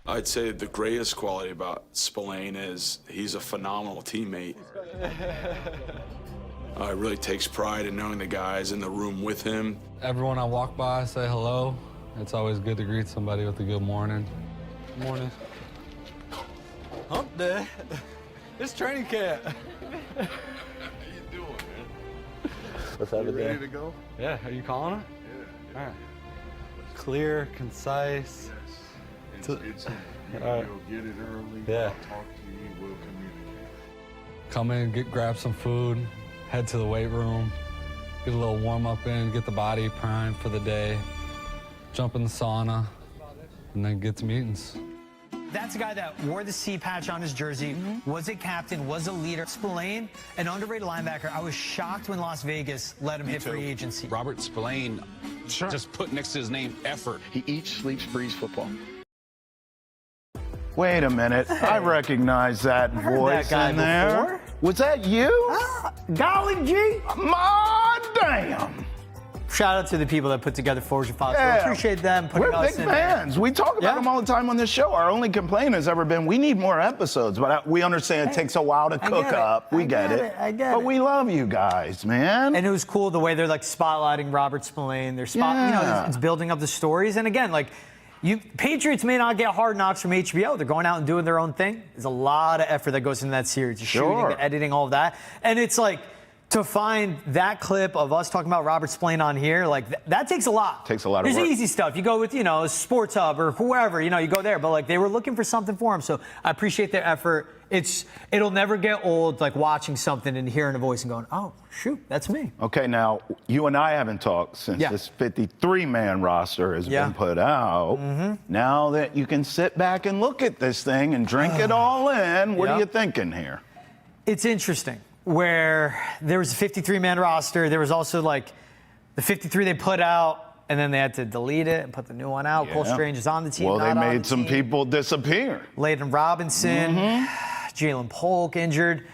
I'd say the greatest quality about Spillane is he's a phenomenal teammate. Really takes pride in knowing the guys in the room with him. Everyone I walk by, I say hello. It's always good to greet somebody with a good morning. Morning. Hump day. It's training camp. How you doing, man? Let's have a day. Ready to go? Yeah, are you calling it? Yeah. All right. Clear, concise. Yes. It's you'll get it early. Yeah. I'll talk to you. We'll communicate. Come in, grab some food, head to the weight room, get a little warm up in, get the body primed for the day, jump in the sauna, and then get to meetings. That's a guy that wore the C patch on his jersey, was a captain, was a leader. Spillane, an underrated linebacker. I was shocked when Las Vegas let him hit free agency. Robert Spillane, just put next to his name effort. He eats, sleeps, breathes football. Wait a minute. I recognize that voice that guy in there. before. Was that you? Golly gee! My damn. Shout out to the people that put together Forge and Fox. Yeah. We appreciate them putting We're us big in there. fans. We talk about them all the time on this show. Our only complaint has ever been we need more episodes, but we understand it takes a while to cook up. We get it. I get but it. we love you guys, man. And it was cool the way they're like spotlighting Robert Spillane. They're you know, it's building up the stories. And again, like Patriots may not get Hard Knocks from HBO. They're going out and doing their own thing. There's a lot of effort that goes into that series, the shooting, the editing, all of that. And it's like, to find that clip of us talking about Robert Spillane on here, like that takes a lot. Takes a lot of work. There's easy stuff. You go with, Sports Hub or whoever, you go there. But like they were looking for something for him. So I appreciate their effort. It'll never get old, like watching something and hearing a voice and going, oh, shoot, that's me. Okay, now, you and I haven't talked since this 53-man roster has been put out. Now that you can sit back and look at this thing and drink it all in, what are you thinking here? It's interesting. Where there was a 53-man roster, there was also like the 53 they put out, and then they had to delete it and put the new one out. Cole Strange is on the team. Well, they not on made the some team. people disappear. Layden Robinson, Jalen Polk injured.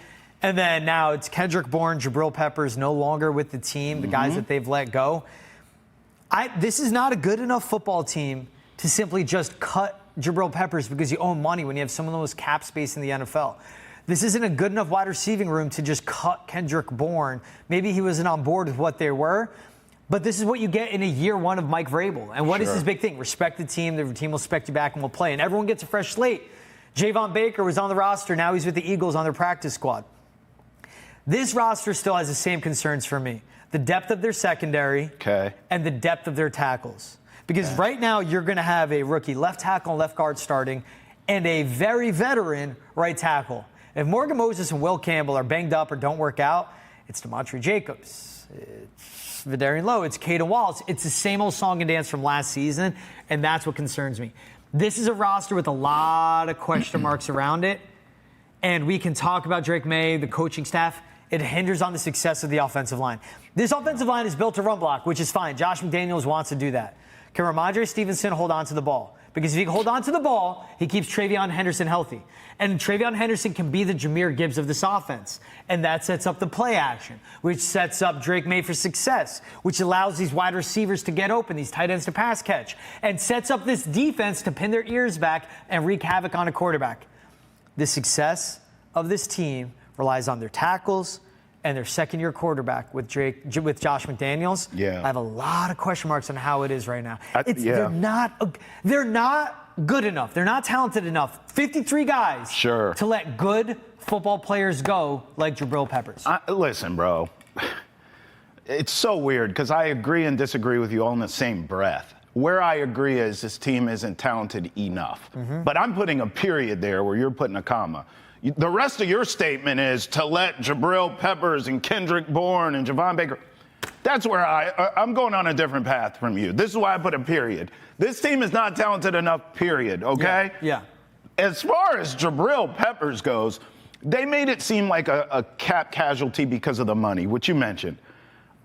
And then now it's Kendrick Bourne, Jabrill Peppers no longer with the team, the guys that they've let go. This is not a good enough football team to simply just cut Jabrill Peppers because you owe him money when you have some of the most cap space in the NFL. This isn't a good enough wide receiving room to just cut Kendrick Bourne. Maybe he wasn't on board with what they were, but this is what you get in a year one of Mike Vrabel. And what is his big thing? Respect the team will respect you back and will play. And everyone gets a fresh slate. Javon Baker was on the roster. Now he's with the Eagles on their practice squad. This roster still has the same concerns for me. The depth of their secondary and the depth of their tackles. Because right now you're going to have a rookie left tackle and left guard starting and a very veteran right tackle. If Morgan Moses and Will Campbell are banged up or don't work out, it's DeMontre Jacobs, it's Vidarian Lowe, it's Caden Wallace. It's the same old song and dance from last season, and that's what concerns me. This is a roster with a lot of question marks around it, and we can talk about Drake May, the coaching staff. It hinders on the success of the offensive line. This offensive line is built to run block, which is fine. Josh McDaniels wants to do that. Can Ramondre Stevenson hold on to the ball? Because if he can hold on to the ball, he keeps Travion Henderson healthy. And Travion Henderson can be the Jahmyr Gibbs of this offense. And that sets up the play action, which sets up Drake May for success, which allows these wide receivers to get open, these tight ends to pass catch, and sets up this defense to pin their ears back and wreak havoc on a quarterback. The success of this team relies on their tackles and their second-year quarterback with Josh McDaniels. I have a lot of question marks on how it is right now. They're not good enough. They're not talented enough. 53 guys to let good football players go like Jabrill Peppers. Listen, bro. It's so weird because I agree and disagree with you all in the same breath. Where I agree is this team isn't talented enough. But I'm putting a period there where you're putting a comma. The rest of your statement is to let Jabrill Peppers and Kendrick Bourne and Javon Baker. That's where I'm going on a different path from you. This is why I put a period. This team is not talented enough, period, okay? Yeah. As far as Jabrill Peppers goes, they made it seem like a cap casualty because of the money, which you mentioned.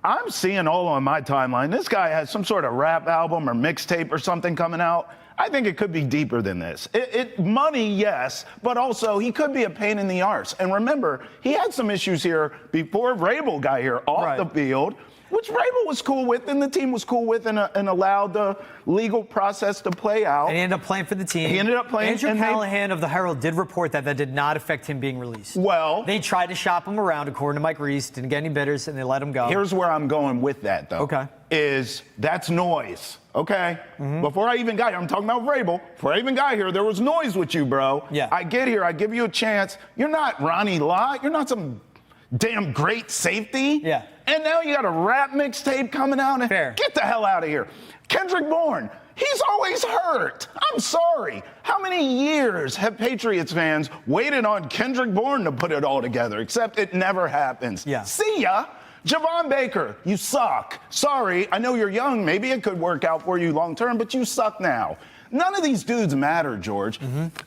I'm seeing all on my timeline, this guy has some sort of rap album or mixtape or something coming out. I think it could be deeper than this. Money, yes, but also he could be a pain in the arse. And remember, he had some issues here before Vrabel got here off the field. Which Vrabel was cool with, and the team was cool with, and allowed the legal process to play out. And he ended up playing for the team. He ended up playing. Andrew Callahan of the Herald did report that did not affect him being released. Well, they tried to shop him around, according to Mike Reese, didn't get any bidders, and they let him go. Here's where I'm going with that, though. Okay. That's noise. Okay? Before I even got here, I'm talking about Vrabel. Before I even got here, there was noise with you, bro. Yeah. I get here, I give you a chance. You're not Ronnie Lott. You're not some damn great safety. Yeah. And now you got a rap mixtape coming out. And Fair. Get the hell out of here. Kendrick Bourne, he's always hurt. I'm sorry. How many years have Patriots fans waited on Kendrick Bourne to put it all together? Except it never happens. Yeah. See ya. Javon Baker, you suck. Sorry, I know you're young. Maybe it could work out for you long term, but you suck now. None of these dudes matter, George.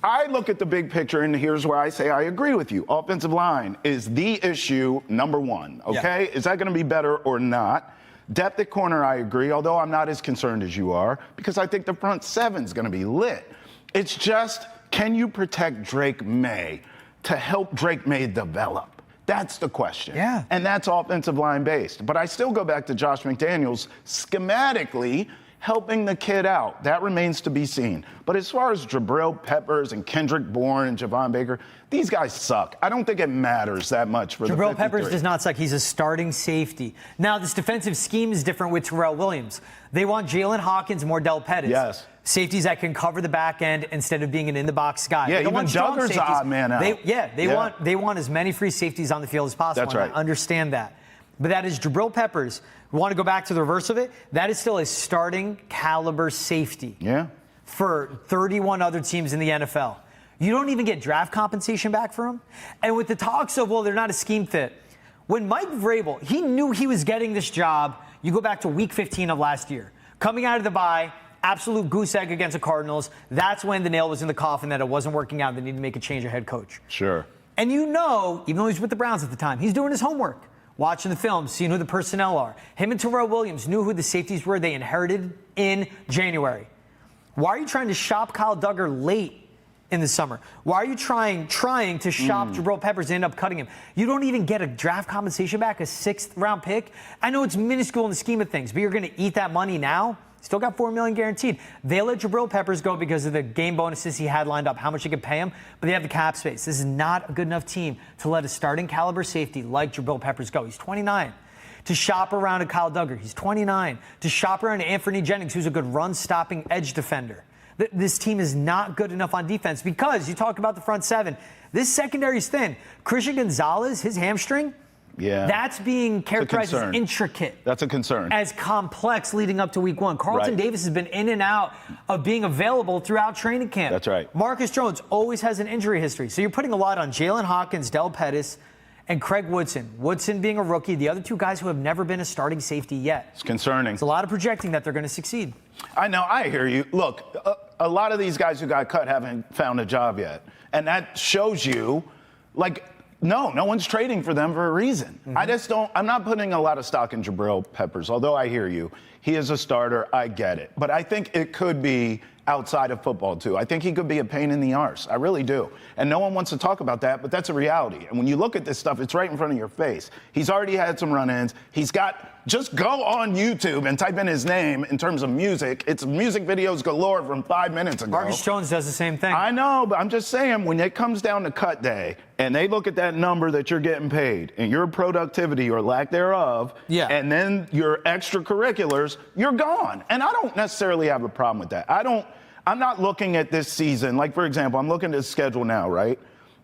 I look at the big picture, and here's where I say I agree with you. Offensive line is the issue number one, okay? Yeah. Is that going to be better or not? Depth at corner, I agree, although I'm not as concerned as you are, because I think the front seven's going to be lit. It's just, can you protect Drake May to help Drake May develop? That's the question. Yeah. And that's offensive line based. But I still go back to Josh McDaniels schematically helping the kid out. That remains to be seen. But as far as Jabrill Peppers and Kendrick Bourne and Javon Baker, these guys suck. I don't think it matters that much for the 53. Jabrill Peppers does not suck. He's a starting safety. Now, this defensive scheme is different with Terrell Williams. They want Jalen Hawkins, Mordell Pettis. Yes. Safeties that can cover the back end instead of being an in-the-box guy. Yeah, they don't even want strong Duggar's safeties. odd man out. They want as many free safeties on the field as possible. That's right. I understand that. But that is Jabrill Peppers. We want to go back to the reverse of it. That is still a starting caliber safety. Yeah. For 31 other teams in the NFL. You don't even get draft compensation back for him. And with the talks of, well, they're not a scheme fit. When Mike Vrabel, he knew he was getting this job. You go back to week 15 of last year. Coming out of the bye, absolute goose egg against the Cardinals. That's when the nail was in the coffin that it wasn't working out. They needed to make a change of head coach. Sure. And you know, even though he's with the Browns at the time, he's doing his homework. Watching the film, seeing who the personnel are. Him and Terrell Williams knew who the safeties were they inherited in January. Why are you trying to shop Kyle Duggar late in the summer? Why are you trying to shop Jabrill Peppers and end up cutting him? You don't even get a draft compensation back, a 6th-round pick. I know it's minuscule in the scheme of things, but you're going to eat that money now? Still got $4 million guaranteed. They let Jabrill Peppers go because of the game bonuses he had lined up, how much he could pay him, but they have the cap space. This is not a good enough team to let a starting caliber safety like Jabrill Peppers go. He's 29. To shop around a Kyle Duggar, he's 29. To shop around Anthony Jennings, who's a good run-stopping edge defender. This team is not good enough on defense because you talk about the front seven. This secondary is thin. Christian Gonzalez, his hamstring, that's being characterized as intricate. That's a concern. As complex leading up to week one. Carlton Davis has been in and out of being available throughout training camp. That's right. Marcus Jones always has an injury history. So you're putting a lot on Jalen Hawkins, Del Pettis, and Craig Woodson. Woodson being a rookie, the other two guys who have never been a starting safety yet. It's concerning. It's a lot of projecting that they're going to succeed. I know, I hear you. Look, a lot of these guys who got cut haven't found a job yet. And that shows you, no one's trading for them for a reason. I'm not putting a lot of stock in Jabrill Peppers, although I hear you. He is a starter, I get it. But I think it could be outside of football, too. I think he could be a pain in the arse. I really do. And no one wants to talk about that, but that's a reality. And when you look at this stuff, it's right in front of your face. He's already had some run-ins. Just go on YouTube and type in his name in terms of music. It's music videos galore from 5 minutes ago. Marcus Jones does the same thing. I know, but I'm just saying, when it comes down to cut day and they look at that number that you're getting paid and your productivity or lack thereof, and then your extracurriculars, you're gone. And I don't necessarily have a problem with that. I'm not looking at this season. Like, for example, I'm looking at the schedule now, right?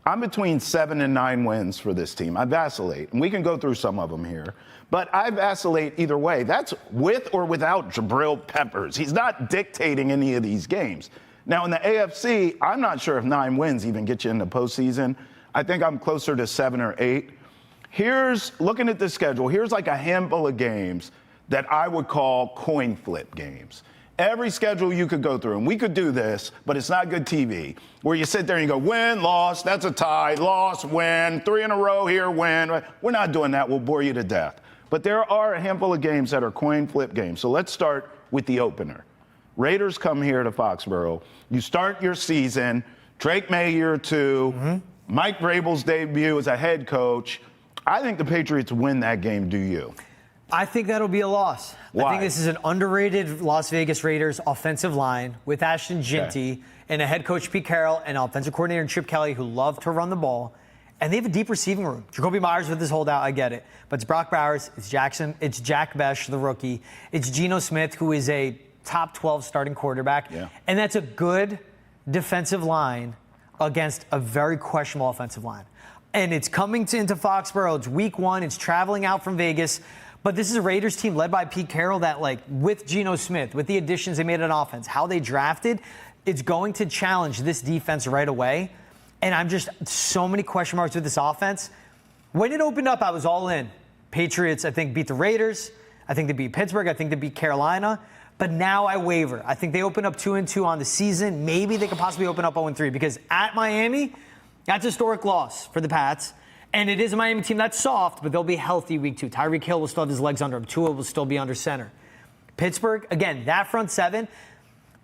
I'm between 7 and 9 wins for this team. I vacillate, and we can go through some of them here. But I vacillate either way. That's with or without Jabrill Peppers. He's not dictating any of these games. Now, in the AFC, I'm not sure if 9 wins even get you in the postseason. I think I'm closer to 7 or 8. Looking at the schedule, here's like a handful of games that I would call coin flip games. Every schedule you could go through, and we could do this, but it's not good TV, where you sit there and you go, win, loss, that's a tie, loss, win, 3 in a row here, win. We're not doing that. We'll bore you to death. But there are a handful of games that are coin flip games. So let's start with the opener. Raiders come here to Foxborough. You start your season, Drake May year 2, Mike Vrabel's debut as a head coach. I think the Patriots win that game, do you? I think that'll be a loss. Why? I think this is an underrated Las Vegas Raiders offensive line with Ashton Ginty and a head coach, Pete Carroll, and offensive coordinator, Chip Kelly, who love to run the ball. And they have a deep receiving room. Jacoby Myers with his holdout, I get it. But it's Brock Bowers, it's Jack Besh, the rookie. It's Geno Smith, who is a top 12 starting quarterback. Yeah. And that's a good defensive line against a very questionable offensive line. And it's coming into Foxborough. It's week 1. It's traveling out from Vegas. But this is a Raiders team led by Pete Carroll that, like, with Geno Smith, with the additions they made on offense, how they drafted, it's going to challenge this defense right away. And I'm just so many question marks with this offense. When it opened up, I was all in. Patriots, I think, beat the Raiders. I think they beat Pittsburgh. I think they beat Carolina. But now I waver. I think they open up 2-2 on the season. Maybe they could possibly open up 0-3 because at Miami, that's a historic loss for the Pats. And it is a Miami team that's soft, but they'll be healthy week 2. Tyreek Hill will still have his legs under him. Tua will still be under center. Pittsburgh, again, that front seven.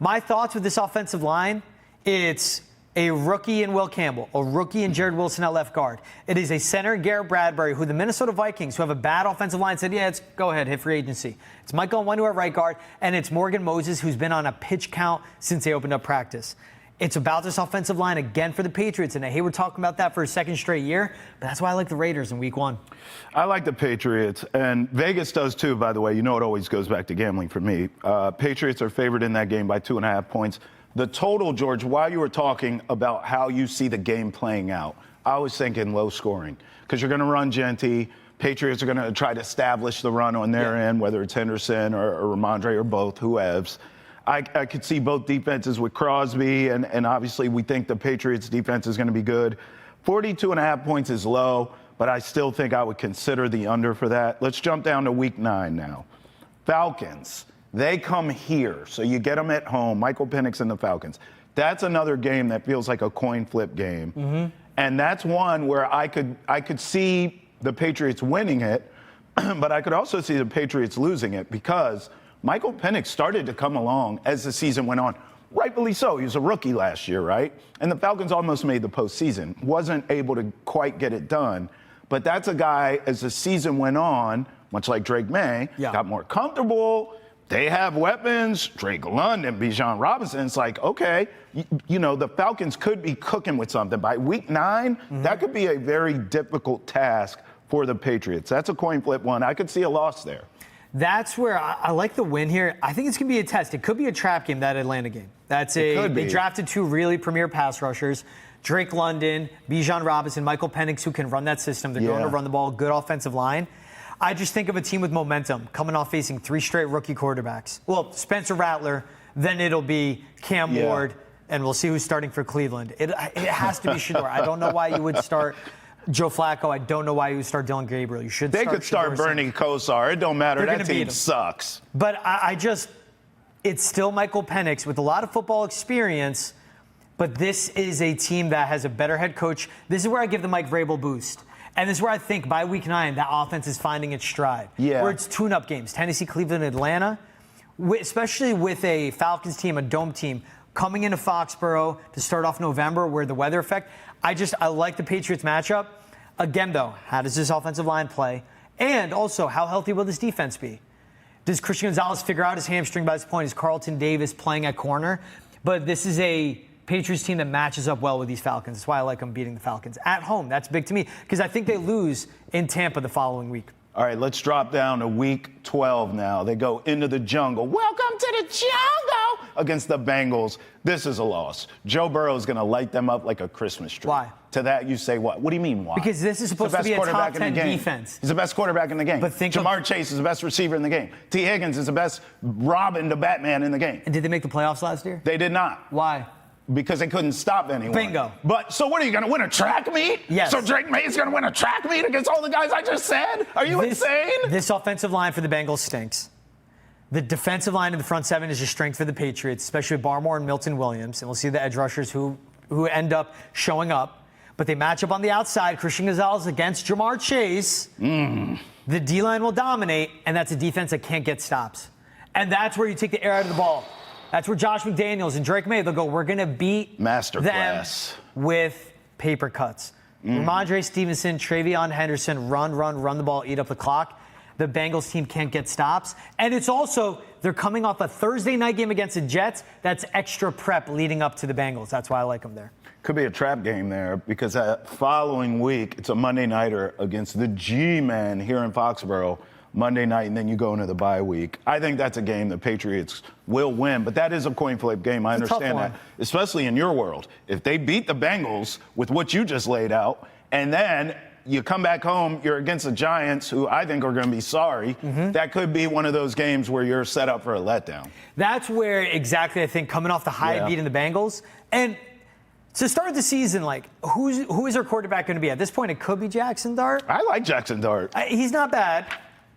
My thoughts with this offensive line, it's a rookie in Will Campbell, a rookie in Jared Wilson at left guard. It is a center, Garrett Bradbury, who the Minnesota Vikings, who have a bad offensive line, said, yeah, it's go ahead, hit free agency. It's Michael Onwenu at right guard, and it's Morgan Moses, who's been on a pitch count since they opened up practice. It's about this offensive line again for the Patriots, and I hate we're talking about that for a second straight year, but that's why I like the Raiders in week 1. I like the Patriots, and Vegas does too, by the way. You know it always goes back to gambling for me. Patriots are favored in that game by 2.5 points. The total, George, while you were talking about how you see the game playing out, I was thinking low scoring because you're going to run Genty. Patriots are going to try to establish the run on their end, whether it's Henderson or Ramondre or both, whoever's. I could see both defenses with Crosby, and obviously we think the Patriots defense is going to be good. 42.5 points is low, but I still think I would consider the under for that. Let's jump down to week 9 now. Falcons, they come here, so you get them at home. Michael Penix and the Falcons. That's another game that feels like a coin flip game. Mm-hmm. And that's one where I could see the Patriots winning it, but I could also see the Patriots losing it because Michael Penix started to come along as the season went on. Rightfully so. He was a rookie last year, right? And the Falcons almost made the postseason. Wasn't able to quite get it done. But that's a guy, as the season went on, much like Drake May, got more comfortable. They have weapons. Drake London, Bijan Robinson. It's like, okay, you know, the Falcons could be cooking with something. By week 9, that could be a very difficult task for the Patriots. That's a coin flip one. I could see a loss there. That's where I like the win here. I think it's going to be a test. It could be a trap game, that Atlanta game. They drafted 2 really premier pass rushers, Drake London, Bijan Robinson, Michael Penix, who can run that system. They're going to run the ball, good offensive line. I just think of a team with momentum coming off facing 3 straight rookie quarterbacks. Well, Spencer Rattler, then it'll be Cam Ward, and we'll see who's starting for Cleveland. It has to be Shedeur. I don't know why you would start Joe Flacco. I don't know why you would start Dylan Gabriel. You should. They could start Bernie Kosar. It don't matter. They're that team sucks. But it's still Michael Penix with a lot of football experience. But this is a team that has a better head coach. This is where I give the Mike Vrabel boost. And this is where I think by week 9, that offense is finding its stride. Yeah. Where it's tune-up games. Tennessee, Cleveland, Atlanta. Especially with a Falcons team, a dome team, coming into Foxborough to start off November where the weather effect. I like the Patriots matchup. Again, though, how does this offensive line play? And also, how healthy will this defense be? Does Christian Gonzalez figure out his hamstring by this point? Is Carlton Davis playing at corner? But this is a Patriots team that matches up well with these Falcons. That's why I like them beating the Falcons. At home, that's big to me, because I think they lose in Tampa the following week. All right, let's drop down to week 12 now. They go into the jungle. Welcome to the jungle against the Bengals. This is a loss. Joe Burrow is going to light them up like a Christmas tree. Why? To that, you say what? What do you mean why? Because this is supposed to be a top 10 defense. He's the best quarterback in the game. But Jamar Chase is the best receiver in the game. T. Higgins is the best Robin the Batman in the game. And did they make the playoffs last year? They did not. Why? Because they couldn't stop anyone. Bingo. But so what, are you going to win a track meet? Yes. So Drake May is going to win a track meet against all the guys I just said? Are you insane? This offensive line for the Bengals stinks. The defensive line in the front seven is a strength for the Patriots, especially with Barmore and Milton Williams. And we'll see the edge rushers who end up showing up. But they match up on the outside. Christian Gonzalez against Jamar Chase. The D-line will dominate, and that's a defense that can't get stops. And that's where you take the air out of the ball. That's where Josh McDaniels and Drake May, they'll go, we're going to beat them with paper cuts. Ramondre Stevenson, Travion Henderson, run the ball, eat up the clock. the Bengals team can't get stops. And it's also, they're coming off a Thursday night game against the Jets. That's extra prep leading up to the Bengals. That's why I like them there. Could be a trap game there because that following week, it's a Monday nighter against the G-Men here in Foxborough. Monday night, and then you go into the bye week. I think that's a game the Patriots will win, but that is a coin flip game. I understand that, especially in your world. If they beat the Bengals with what you just laid out, and then you come back home, you're against the Giants, who I think are going to be sorry, that could be one of those games where you're set up for a letdown. That's where exactly I think coming off the high beat in the Bengals, and to start the season, like, who is our quarterback going to be? At this point, it could be Jackson Dart. I like Jackson Dart. He's not bad.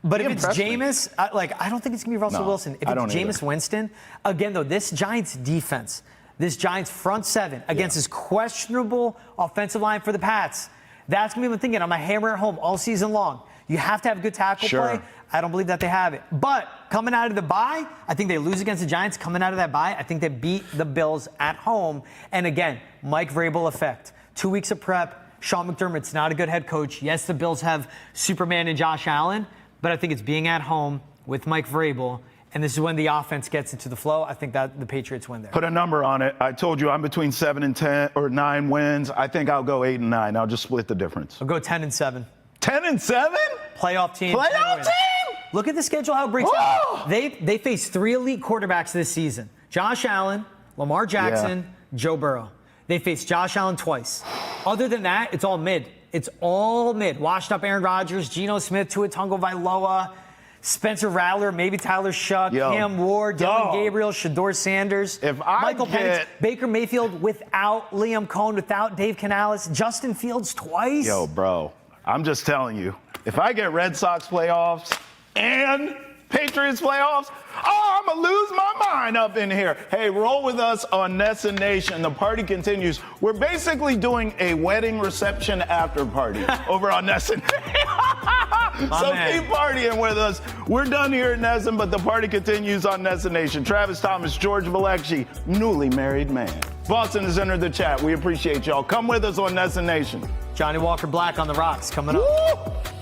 But He if it's Jameis, I don't think it's going to be Russell Wilson. If it's Jameis Winston, again, though, this Giants defense, this Giants front seven against this questionable offensive line for the Pats, that's going to be the thing. I'm a hammer at home all season long. You have to have good tackle play. I don't believe that they have it. But coming out of the bye, I think they lose against the Giants. Coming out of that bye, I think they beat the Bills at home. And again, Mike Vrabel effect. 2 weeks of prep. Sean McDermott's not a good head coach. Yes, the Bills have Superman and Josh Allen. But I think it's being at home with Mike Vrabel, and this is when the offense gets into the flow. I think that the Patriots win there. Put a number on it. I told you I'm between 7 and 10 or 9 wins. I think I'll go 8 and 9. I'll just split the difference. I'll go 10 and 7. 10 and 7? Playoff team. Playoff team? Look at the schedule, how it breaks out. They face 3 elite quarterbacks this season. Josh Allen, Lamar Jackson, Joe Burrow. They face Josh Allen twice. Other than that, it's all mid. It's all mid. Washed up Aaron Rodgers, Geno Smith, Tua Tagovailoa, Spencer Rattler, maybe Tyler Shuck, Cam Ward, Dylan Gabriel, Shador Sanders, Michael Penix, Baker Mayfield without Liam Cohen, without Dave Canales, Justin Fields twice. Yo, bro, I'm just telling you, if I get Red Sox playoffs and Patriots playoffs, I'm going to lose my mind up in here. Hey, roll with us on Nessa Nation. The party continues. We're basically doing a wedding reception after party over on Nessa Nation. Keep partying with us. We're done here at Nesson, but the party continues on Nessa Nation. Travis Thomas, George Valekshi, newly married man. Boston has entered the chat. We appreciate y'all. Come with us on Nessa Nation. Johnny Walker Black on the rocks coming up. Woo!